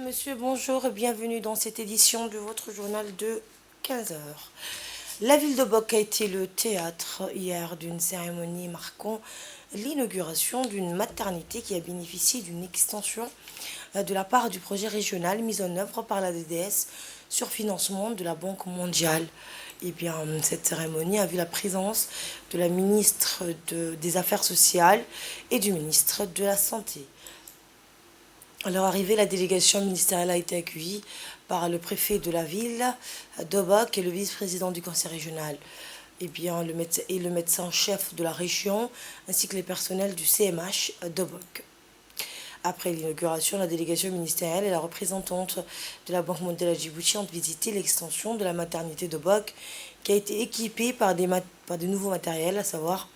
monsieur, bonjour et bienvenue dans cette édition de votre journal de 15 heures. La ville de Boc a été le théâtre hier d'une cérémonie marquant l'inauguration d'une maternité qui a bénéficié d'une extension de la part du projet régional mis en œuvre par la DDS sur financement de la Banque mondiale. Eh bien, cette cérémonie a vu la présence de la ministre des Affaires sociales et du ministre de la Santé. À leur arrivée, la délégation ministérielle a été accueillie par le préfet de la ville d'Obok et le vice-président du conseil régional. Eh bien, le médecin-chef de la région, ainsi que les personnels du CMH d'Obok. Après l'inauguration, la délégation ministérielle et la représentante de la Banque mondiale à Djibouti ont visité l'extension de la maternité d'Obok, qui a été équipée par des nouveaux matériels, à savoir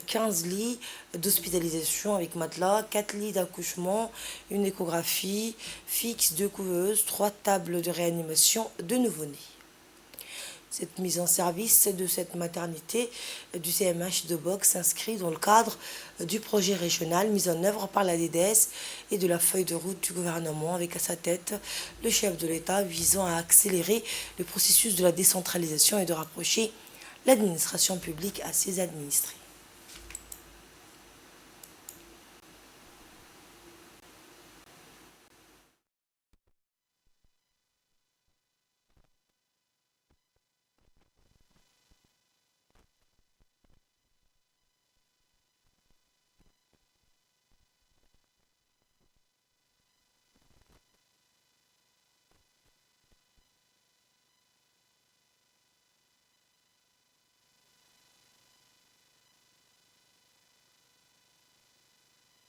15 lits d'hospitalisation avec matelas, 4 lits d'accouchement, une échographie fixe, 2 couveuses, 3 tables de réanimation de nouveau-nés. Cette mise en service de cette maternité du CMH de Boc s'inscrit dans le cadre du projet régional mis en œuvre par la DDS et de la feuille de route du gouvernement avec à sa tête le chef de l'État visant à accélérer le processus de la décentralisation et de rapprocher l'administration publique à ses administrés.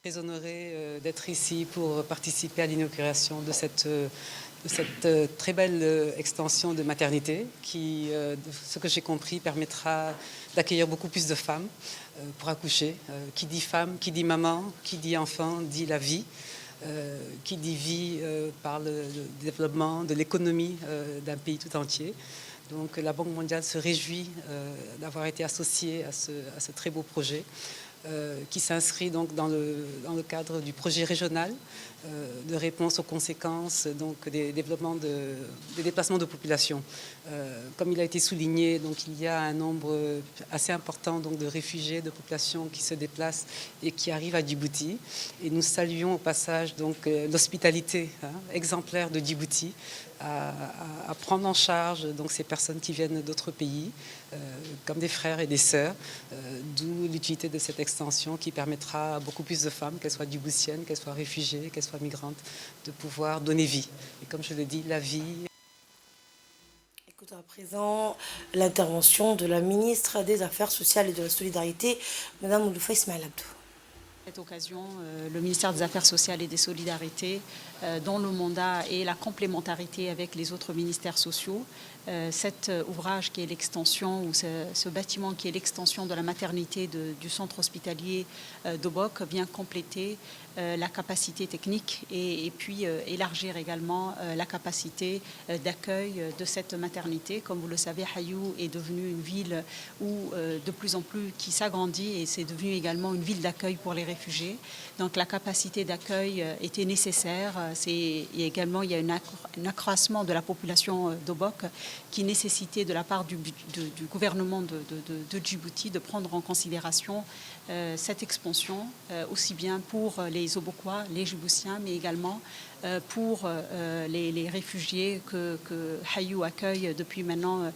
Très honorée d'être ici pour participer à l'inauguration de cette très belle extension de maternité qui, de ce que j'ai compris, permettra d'accueillir beaucoup plus de femmes pour accoucher. Qui dit femme, qui dit maman, qui dit enfant, dit la vie. Qui dit vie parle du développement, de l'économie d'un pays tout entier. Donc la Banque mondiale se réjouit d'avoir été associée à ce très beau projet. Qui s'inscrit donc dans le cadre du projet régional de réponse aux conséquences donc, des déplacements de population. Comme il a été souligné, donc, il y a un nombre assez important donc, de réfugiés, de populations qui se déplacent et qui arrivent à Djibouti. Et nous saluons au passage l'hospitalité exemplaire de Djibouti à prendre en charge donc, ces personnes qui viennent d'autres pays, comme des frères et des sœurs, d'où l'utilité de cette extension qui permettra à beaucoup plus de femmes, qu'elles soient djiboutiennes, qu'elles soient réfugiées, qu'elles soient migrantes, de pouvoir donner vie. Et comme je le dis, la vie. Écoutons à présent l'intervention de la ministre des Affaires sociales et de la Solidarité, Mme Ouloufa Ismaël Abdou. À cette occasion, le ministère des Affaires sociales et des Solidarités, dont le mandat et la complémentarité avec les autres ministères sociaux, cet ouvrage qui est l'extension, ou ce bâtiment qui est l'extension de la maternité du centre hospitalier d'Obok vient compléter la capacité technique et puis élargir également la capacité d'accueil de cette maternité. Comme vous le savez, Hayou est devenue une ville où de plus en plus qui s'agrandit et c'est devenu également une ville d'accueil pour les réfugiés. Donc la capacité d'accueil était nécessaire. Il y a un accroissement de la population d'Obok qui nécessitait de la part du gouvernement de Djibouti de prendre en considération cette expansion, aussi bien pour les Obokois, les Djiboutiens, mais également pour les réfugiés que Hayou accueille depuis maintenant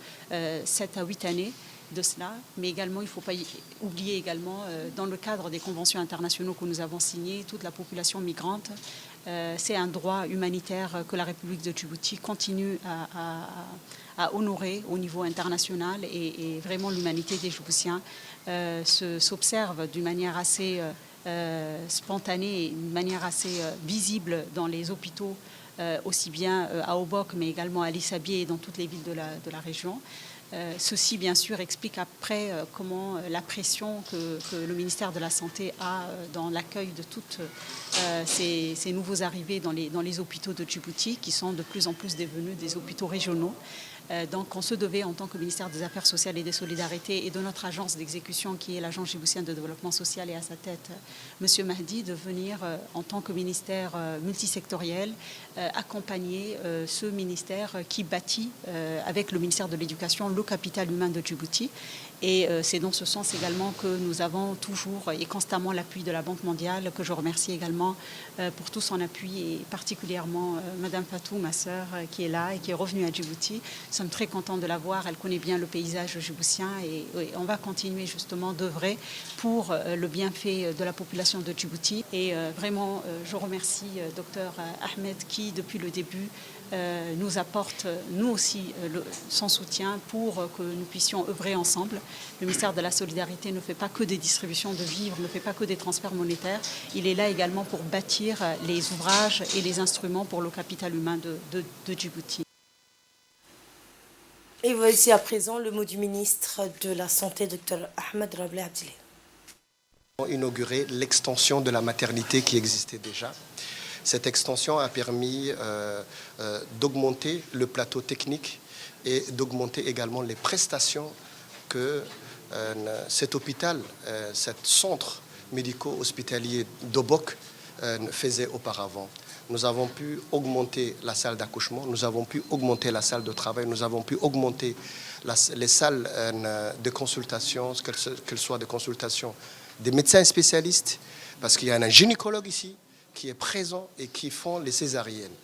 7 à 8 années de cela. Mais également, il ne faut pas oublier également, dans le cadre des conventions internationaux que nous avons signées, toute la population migrante. C'est un droit humanitaire que la République de Djibouti continue à honorer au niveau international et vraiment l'humanité des Djiboutiens s'observe d'une manière assez spontanée et d'une manière assez visible dans les hôpitaux, aussi bien à Obok mais également à Lissabié et dans toutes les villes de la région. Ceci, bien sûr, explique après comment la pression que le ministère de la Santé a dans l'accueil de toutes ces nouveaux arrivés dans les hôpitaux de Djibouti, qui sont de plus en plus devenus des hôpitaux régionaux. Donc on se devait en tant que ministère des Affaires sociales et des Solidarités et de notre agence d'exécution qui est l'agence djiboutienne de développement social et à sa tête M. Mahdi de venir en tant que ministère multisectoriel accompagner ce ministère qui bâtit avec le ministère de l'Éducation le capital humain de Djibouti. Et c'est dans ce sens également que nous avons toujours et constamment l'appui de la Banque mondiale, que je remercie également pour tout son appui, et particulièrement Madame Fatou, ma sœur, qui est là et qui est revenue à Djibouti. Nous sommes très contents de la voir, elle connaît bien le paysage djiboutien et on va continuer justement d'œuvrer pour le bienfait de la population de Djibouti. Et vraiment, je remercie Dr Ahmed qui, depuis le début, nous apporte, nous aussi, son soutien pour que nous puissions œuvrer ensemble. Le ministère de la Solidarité ne fait pas que des distributions de vivres, ne fait pas que des transferts monétaires. Il est là également pour bâtir les ouvrages et les instruments pour le capital humain de Djibouti. Et voici à présent le mot du ministre de la Santé, Dr Ahmed Rabli Abdillah. Inauguré l'extension de la maternité qui existait déjà. Cette extension a permis d'augmenter le plateau technique et d'augmenter également les prestations que cet hôpital, cet centre médico-hospitalier d'Obok faisait auparavant. Nous avons pu augmenter la salle d'accouchement, nous avons pu augmenter la salle de travail, nous avons pu augmenter les salles de consultation, qu'elles soient de consultation des médecins spécialistes, parce qu'il y a un gynécologue ici qui est présent et qui font les césariennes.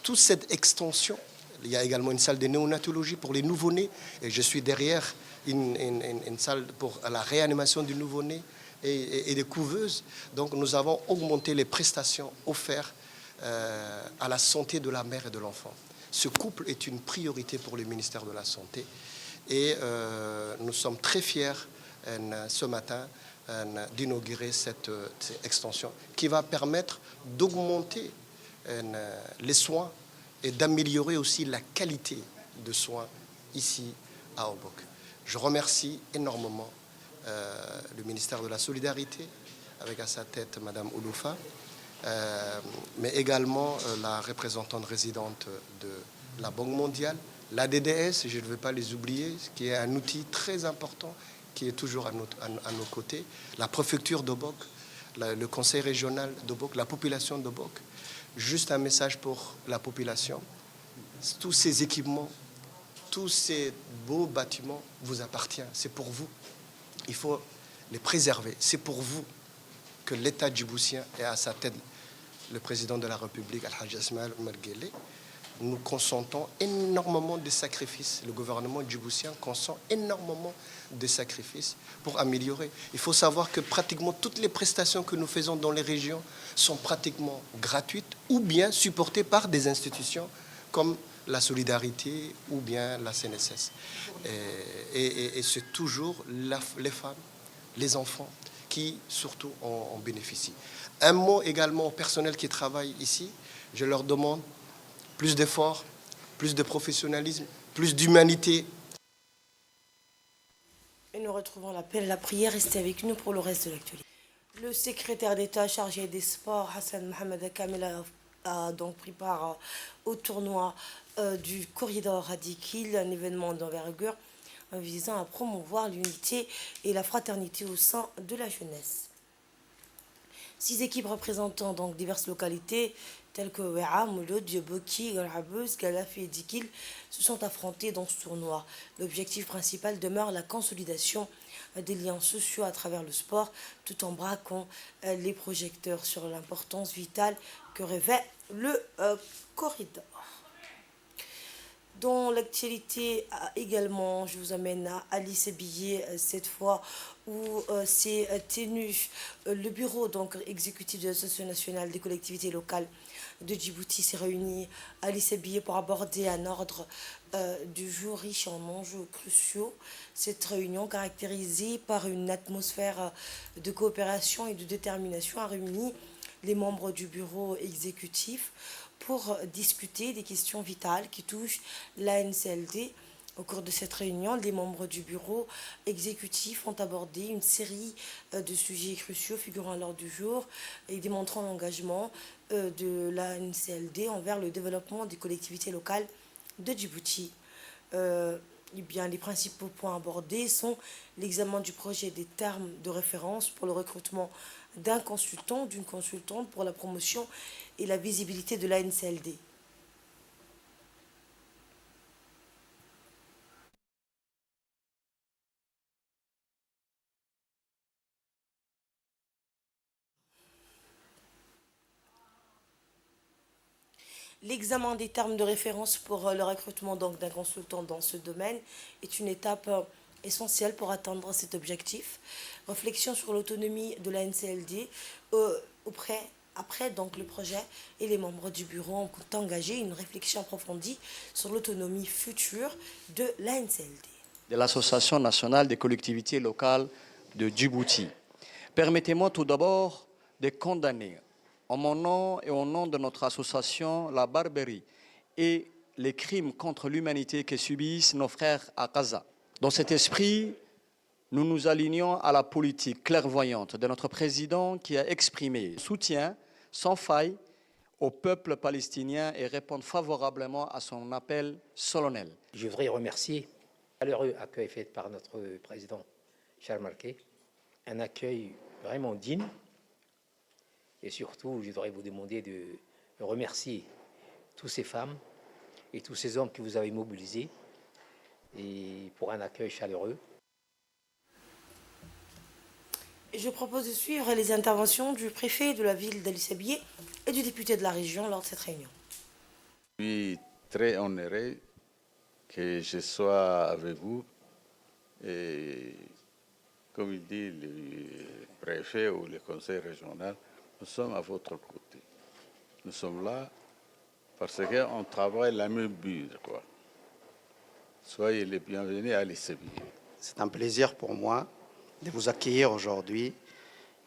Toute cette extension, il y a également une salle de néonatologie pour les nouveau-nés, et je suis derrière une salle pour la réanimation du nouveau-né et des couveuses. Donc nous avons augmenté les prestations offertes à la santé de la mère et de l'enfant. Ce couple est une priorité pour le ministère de la Santé et nous sommes très fiers ce matin d'inaugurer cette extension qui va permettre d'augmenter les soins et d'améliorer aussi la qualité de soins ici à Obok. Je remercie énormément le ministère de la Solidarité, avec à sa tête Madame Ouloufa, mais également la représentante résidente de la Banque mondiale, la DDS, je ne veux pas les oublier, qui est un outil très important qui est toujours à nos côtés, la préfecture d'Obok, le conseil régional d'Obok, la population d'Obok. Juste un message pour la population. Tous ces équipements, tous ces beaux bâtiments vous appartiennent. C'est pour vous. Il faut les préserver. C'est pour vous que l'État djiboutien est à sa tête. Le président de la République, Al-Hajj Ismaël Omar Guelleh, nous consentons énormément de sacrifices. Le gouvernement djiboutien consent énormément de sacrifices pour améliorer. Il faut savoir que pratiquement toutes les prestations que nous faisons dans les régions sont pratiquement gratuites ou bien supportées par des institutions comme la Solidarité ou bien la CNSS. Et c'est toujours les femmes, les enfants qui surtout en bénéficient. Un mot également au personnel qui travaille ici. Je leur demande plus d'efforts, plus de professionnalisme, plus d'humanité. Et nous retrouvons l'appel à la prière. Restez avec nous pour le reste de l'actualité. Le secrétaire d'État chargé des sports, Hassan Mohamed Kamel, a donc pris part au tournoi du Corridor Radikil, un événement d'envergure visant à promouvoir l'unité et la fraternité au sein de la jeunesse. 6 équipes représentant donc diverses localités telles que Wea, Mouloud, Djeboki, Galhabuz, Galafi et Dikil se sont affrontées dans ce tournoi. L'objectif principal demeure la consolidation des liens sociaux à travers le sport, tout en braquant les projecteurs sur l'importance vitale que revêt le corridor. Dans l'actualité également, je vous amène à Ali Sébillet, cette fois où s'est tenu le bureau donc, exécutif de l'Association nationale des collectivités locales de Djibouti s'est réuni à Ali Sébillet pour aborder un ordre du jour riche en enjeux cruciaux. Cette réunion, caractérisée par une atmosphère de coopération et de détermination, a réuni les membres du bureau exécutif pour discuter des questions vitales qui touchent l'ANCLD. Au cours de cette réunion, les membres du bureau exécutif ont abordé une série de sujets cruciaux figurant à l'ordre du jour et démontrant l'engagement de l'ANCLD envers le développement des collectivités locales de Djibouti. les principaux points abordés sont l'examen du projet des termes de référence pour le recrutement d'un consultant, d'une consultante pour la promotion et la visibilité de l'ANCLD. L'examen des termes de référence pour le recrutement d'un consultant dans ce domaine est une étape essentielle pour atteindre cet objectif. Réflexion sur l'autonomie de la NCLD après donc le projet et les membres du bureau ont engagé une réflexion approfondie sur l'autonomie future de la NCLD. De l'Association nationale des collectivités locales de Djibouti. Permettez-moi tout d'abord de condamner en mon nom et au nom de notre association la barbarie et les crimes contre l'humanité que subissent nos frères à Gaza. Dans cet esprit, nous nous alignons à la politique clairvoyante de notre président qui a exprimé soutien sans faille au peuple palestinien et répond favorablement à son appel solennel. Je voudrais remercier le chaleureux accueil fait par notre président Charles Marquet, un accueil vraiment digne. Et surtout, je voudrais vous demander de remercier toutes ces femmes et tous ces hommes que vous avez mobilisés et pour un accueil chaleureux. Je propose de suivre les interventions du préfet de la ville d'Ali Sabié et du député de la région lors de cette réunion. Je suis très honoré que je sois avec vous et, comme il dit le préfet ou le conseil régional, nous sommes à votre côté. Nous sommes là parce qu'on travaille la même but, quoi. Soyez les bienvenus à l'ICBI. C'est un plaisir pour moi de vous accueillir aujourd'hui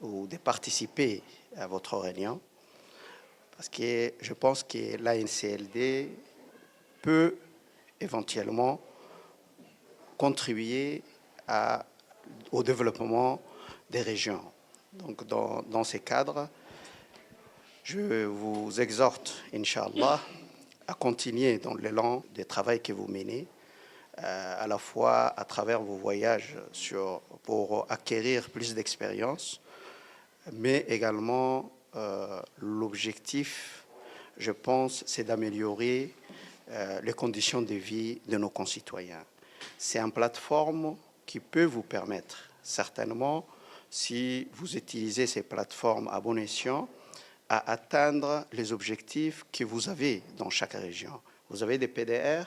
ou de participer à votre réunion parce que je pense que l'ANCLD peut éventuellement contribuer au développement des régions. Donc dans ces cadres, je vous exhorte, Inch'Allah, à continuer dans l'élan de travail que vous menez, à la fois à travers vos voyages pour acquérir plus d'expérience, mais également l'objectif, je pense, c'est d'améliorer les conditions de vie de nos concitoyens. C'est une plateforme qui peut vous permettre, certainement, si vous utilisez ces plateformes à bon escient, à atteindre les objectifs que vous avez dans chaque région. Vous avez des PDR,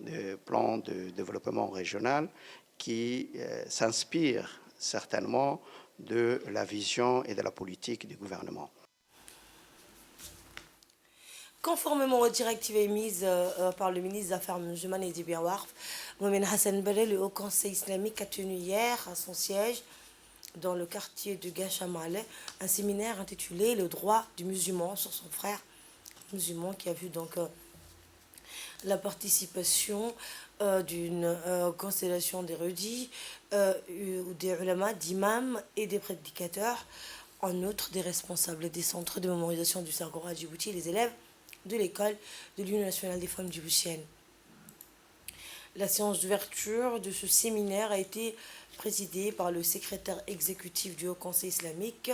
des plans de développement régional, qui s'inspirent certainement de la vision et de la politique du gouvernement. Conformément aux directives émises par le ministre des Affaires musulmanes et du Bien Warf, Mohamed Hassan Balé, le Haut Conseil islamique a tenu hier à son siège dans le quartier de Gachamal un séminaire intitulé Le droit du musulman sur son frère musulman, qui a vu donc la participation d'une constellation d'érudits, des ulama, d'imams et des prédicateurs, en outre des responsables des centres de mémorisation du Saint-Coran à Djibouti et les élèves de l'école de l'Union nationale des femmes djiboutiennes. La séance d'ouverture de ce séminaire a été présidée par le secrétaire exécutif du Haut Conseil islamique,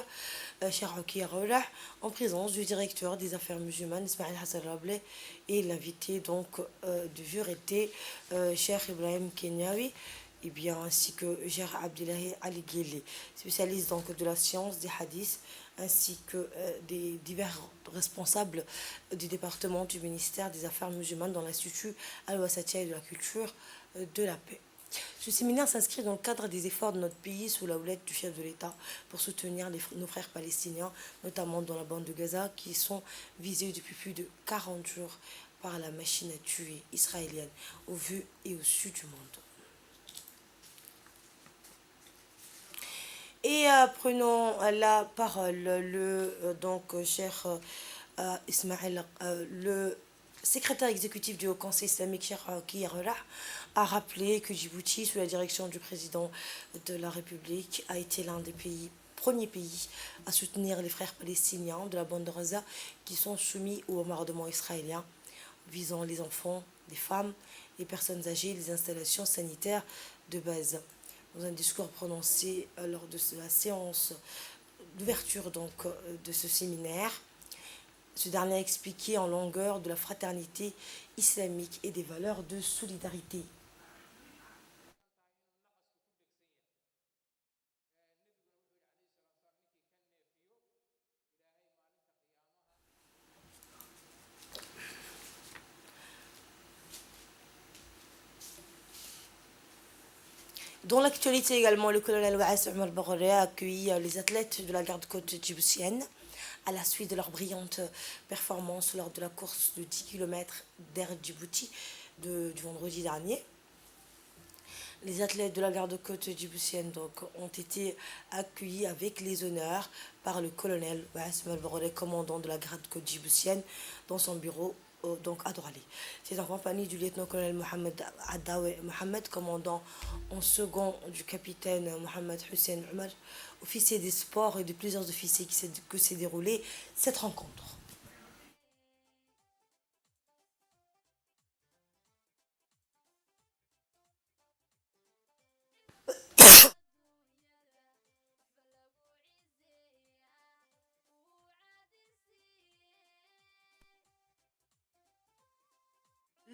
Cheikh Haki Roulah, en présence du directeur des affaires musulmanes, Ismaël Hassan Rableh, et l'invité donc du jour était Cheikh Ibrahim Kenyawi, et bien, ainsi que Cheikh Abdillahi Ali Ghili, spécialiste donc de la science des hadiths, ainsi que des divers responsables du département du ministère des Affaires musulmanes dans l'Institut Al-Wasatiya et de la culture de la paix. Ce séminaire s'inscrit dans le cadre des efforts de notre pays sous la houlette du chef de l'État pour soutenir nos frères palestiniens, notamment dans la bande de Gaza, qui sont visés depuis plus de 40 jours par la machine à tuer israélienne au vu et au su du monde. Et prenons la parole, Cheikh Ismaël, le secrétaire exécutif du Haut Conseil islamique, Cheikh Haki Roulah, a rappelé que Djibouti, sous la direction du président de la République, a été l'un des premiers pays à soutenir les frères palestiniens de la bande de Gaza qui sont soumis au bombardement israélien, visant les enfants, les femmes les personnes âgées et les installations sanitaires de base. Dans un discours prononcé lors de la séance d'ouverture de ce séminaire, ce dernier a expliqué en longueur de la fraternité islamique et des valeurs de solidarité. Dans l'actualité également, le colonel Waas Omar Baghoré a accueilli les athlètes de la garde-côte djiboutienne à la suite de leur brillante performance lors de la course de 10 km d'Air Djibouti du vendredi dernier. Les athlètes de la garde-côte djiboutienne ont été accueillis avec les honneurs par le colonel Waas Omar Baghoré, commandant de la garde-côte djiboutienne, dans son bureau à Douala. C'est en compagnie du lieutenant-colonel Mohamed Adawi Mohamed, commandant en second du capitaine Mohamed Hussein Omar, officier des sports et de plusieurs officiers que s'est déroulée cette rencontre.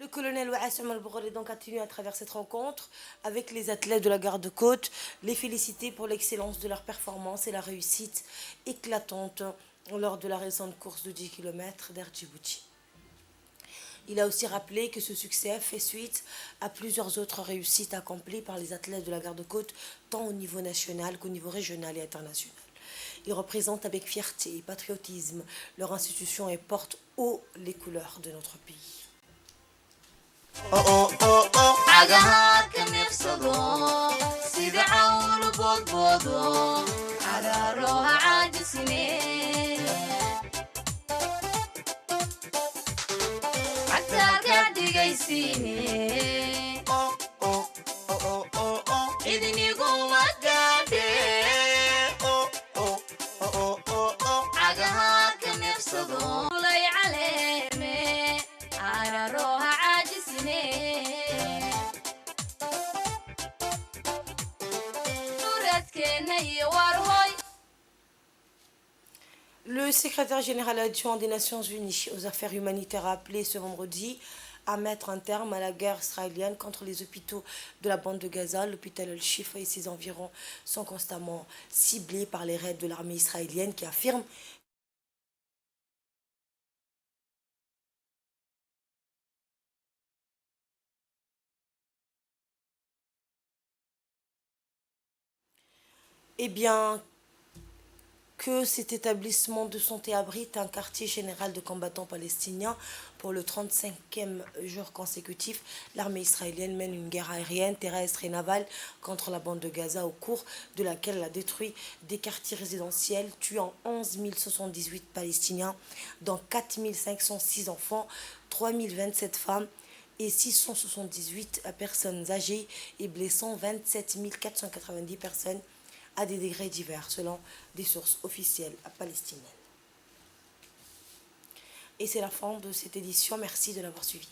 Le colonel Waas Omar Baghoré a tenu à travers cette rencontre avec les athlètes de la garde-côte, les féliciter pour l'excellence de leur performance et la réussite éclatante lors de la récente course de 10 km d'Air Djibouti. Il a aussi rappelé que ce succès fait suite à plusieurs autres réussites accomplies par les athlètes de la garde-côte, tant au niveau national qu'au niveau régional et international. Ils représentent avec fierté et patriotisme leur institution et portent haut les couleurs de notre pays. عقها كم يفسدوا سيد عول بودبودو على روها عاجسني حتى قاعد يقيسيني إذن يقوم قادي عقها كم يفسدوا لي عليمي على روها Le secrétaire général adjoint des Nations Unies aux affaires humanitaires a appelé ce vendredi à mettre un terme à la guerre israélienne contre les hôpitaux de la bande de Gaza. L'hôpital Al-Shifa et ses environs sont constamment ciblés par les raids de l'armée israélienne qui affirme que cet établissement de santé abrite un quartier général de combattants palestiniens. Pour le 35e jour consécutif, l'armée israélienne mène une guerre aérienne, terrestre et navale contre la bande de Gaza, au cours de laquelle elle a détruit des quartiers résidentiels, tuant 11 078 Palestiniens, dont 4 506 enfants, 3 027 femmes et 678 personnes âgées, et blessant 27 490 personnes à des degrés divers, selon des sources officielles palestiniennes. Et c'est la fin de cette édition. Merci de l'avoir suivi.